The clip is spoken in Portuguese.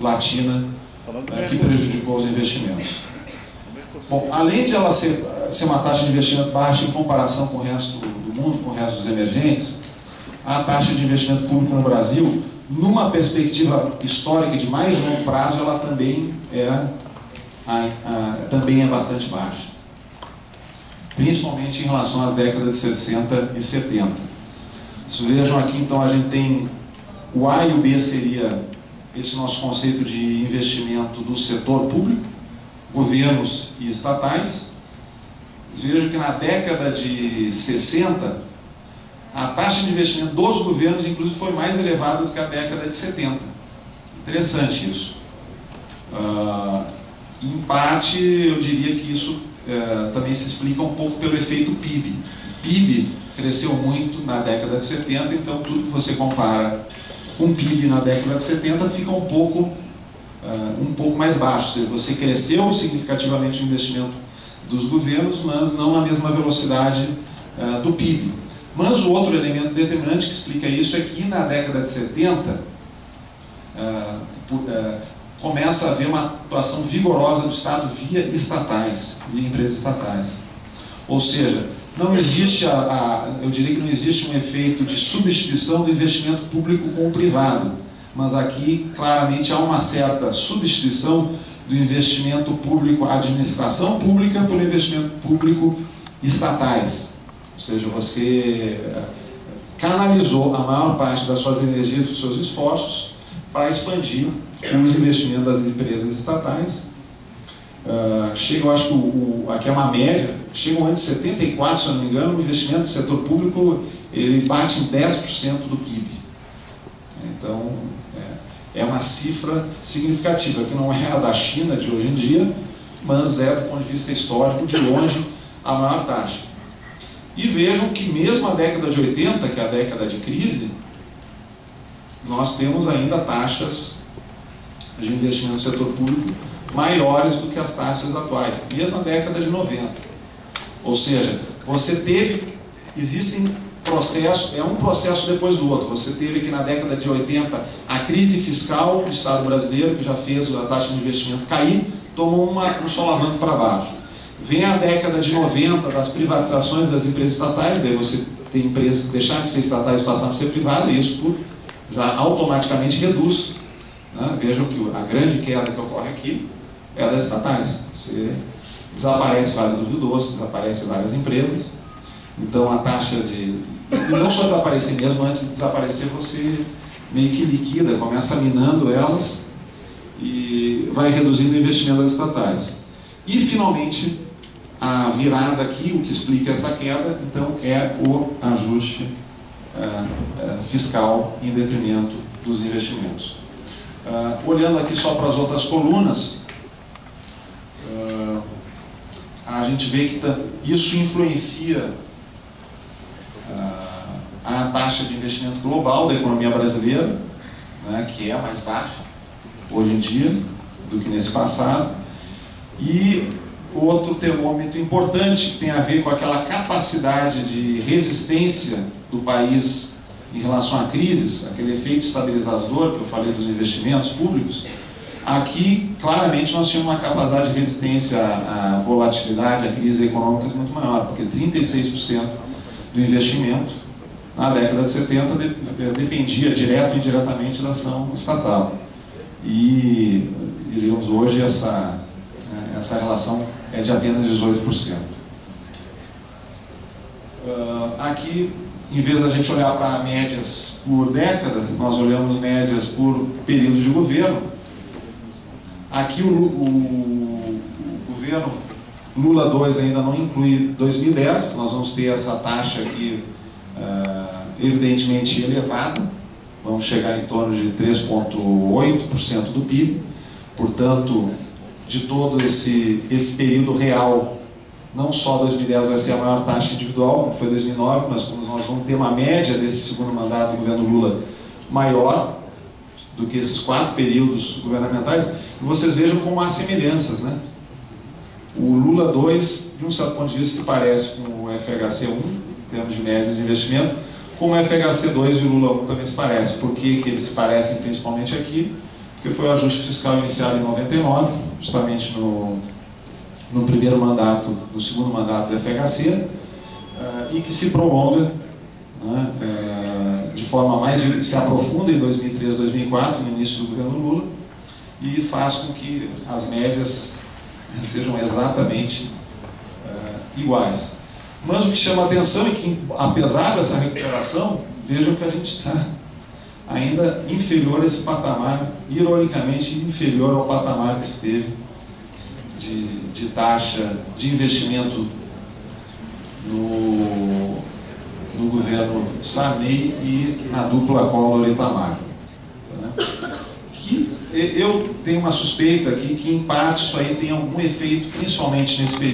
Latina que prejudicou os investimentos. Bom, além de ela ser uma taxa de investimento baixa em comparação com o resto do mundo, com o resto dos emergentes, a taxa de investimento público no Brasil, numa perspectiva histórica de mais longo prazo, ela também é bastante baixa, principalmente em relação às décadas de 60 e 70. Vocês vejam aqui, então, a gente tem o A e o B seria esse nosso conceito de investimento do setor público, governos e estatais. Vejam que na década de 60, a taxa de investimento dos governos, inclusive, foi mais elevada do que a década de 70. Interessante isso. Em parte, eu diria que isso também se explica um pouco pelo efeito PIB. O PIB cresceu muito na década de 70, então tudo que você compara com o PIB na década de 70 fica um pouco mais baixo. Ou seja, você cresceu significativamente o investimento dos governos, mas não na mesma velocidade do PIB. Mas o outro elemento determinante que explica isso é que na década de 70 começa a haver uma atuação vigorosa do Estado via estatais, via empresas estatais. Ou seja, não existe, eu diria que não existe um efeito de substituição do investimento público com o privado, mas aqui claramente há uma certa substituição do investimento público, administração pública, pelo investimento público estatais. Ou seja, você canalizou a maior parte das suas energias, dos seus esforços, para expandir os investimentos das empresas estatais. Eu acho que aqui é uma média, chega no ano de 74, se eu não me engano, o investimento do setor público ele bate em 10% do PIB. Então, é uma cifra significativa, que não é a da China de hoje em dia, mas é, do ponto de vista histórico, de longe, a maior taxa. E vejam que mesmo a década de 80, que é a década de crise, nós temos ainda taxas de investimento no setor público maiores do que as taxas atuais, mesmo a década de 90. Ou seja, existem processos, um processo depois do outro. Você teve que na década de 80 a crise fiscal do Estado brasileiro, que já fez a taxa de investimento cair, tomou um solavanco para baixo. Vem a década de 90 das privatizações das empresas estatais, daí você tem empresas que deixaram de ser estatais e passaram a ser privadas, e isso já automaticamente reduz. Vejam que a grande queda que ocorre aqui é das estatais. Você desaparece vários duvidosos, desaparece várias empresas. Então a taxa de... E não só desaparecer mesmo, antes de desaparecer você meio que liquida, começa minando elas e vai reduzindo o investimento das estatais. E finalmente a virada aqui, o que explica essa queda, então é o ajuste fiscal em detrimento dos investimentos. Olhando aqui só para as outras colunas, a gente vê que isso influencia a taxa de investimento global da economia brasileira, que é mais baixa hoje em dia do que nesse passado. E outro termômetro importante que tem a ver com aquela capacidade de resistência do país em relação a crises, aquele efeito estabilizador que eu falei dos investimentos públicos. Aqui, claramente, nós tínhamos uma capacidade de resistência à volatilidade, à crise econômica muito maior, porque 36% do investimento na década de 70 dependia direto e indiretamente da ação estatal. E, diríamos, hoje essa relação é de apenas 18%. Aqui, em vez da gente olhar para médias por década, nós olhamos médias por períodos de governo. Aqui o governo Lula 2 ainda não inclui 2010, nós vamos ter essa taxa aqui evidentemente elevada, vamos chegar em torno de 3,8% do PIB, portanto, de todo esse período real, não só 2010 vai ser a maior taxa individual, como foi 2009, mas nós vamos ter uma média desse segundo mandato do governo Lula maior do que esses 4 períodos governamentais. E vocês vejam como há semelhanças, né? O Lula 2, de um certo ponto de vista, se parece com o FHC 1, em termos de média de investimento, como o FHC 2 e o Lula 1 também se parecem. Por que eles se parecem principalmente aqui? porque foi o ajuste fiscal iniciado em 99, justamente no primeiro mandato, no segundo mandato do FHC, e que se prolonga, né, de forma mais, se aprofunda em 2003, 2004, no início do governo Lula, e faz com que as médias sejam exatamente iguais. Mas o que chama a atenção é que, apesar dessa recuperação, vejam que a gente está ainda inferior a esse patamar, ironicamente inferior ao patamar que esteve de taxa de investimento no governo Sarney e na dupla Collor-Itamar. Que eu tenho uma suspeita aqui que, em parte, isso aí tem algum efeito, principalmente nesse período.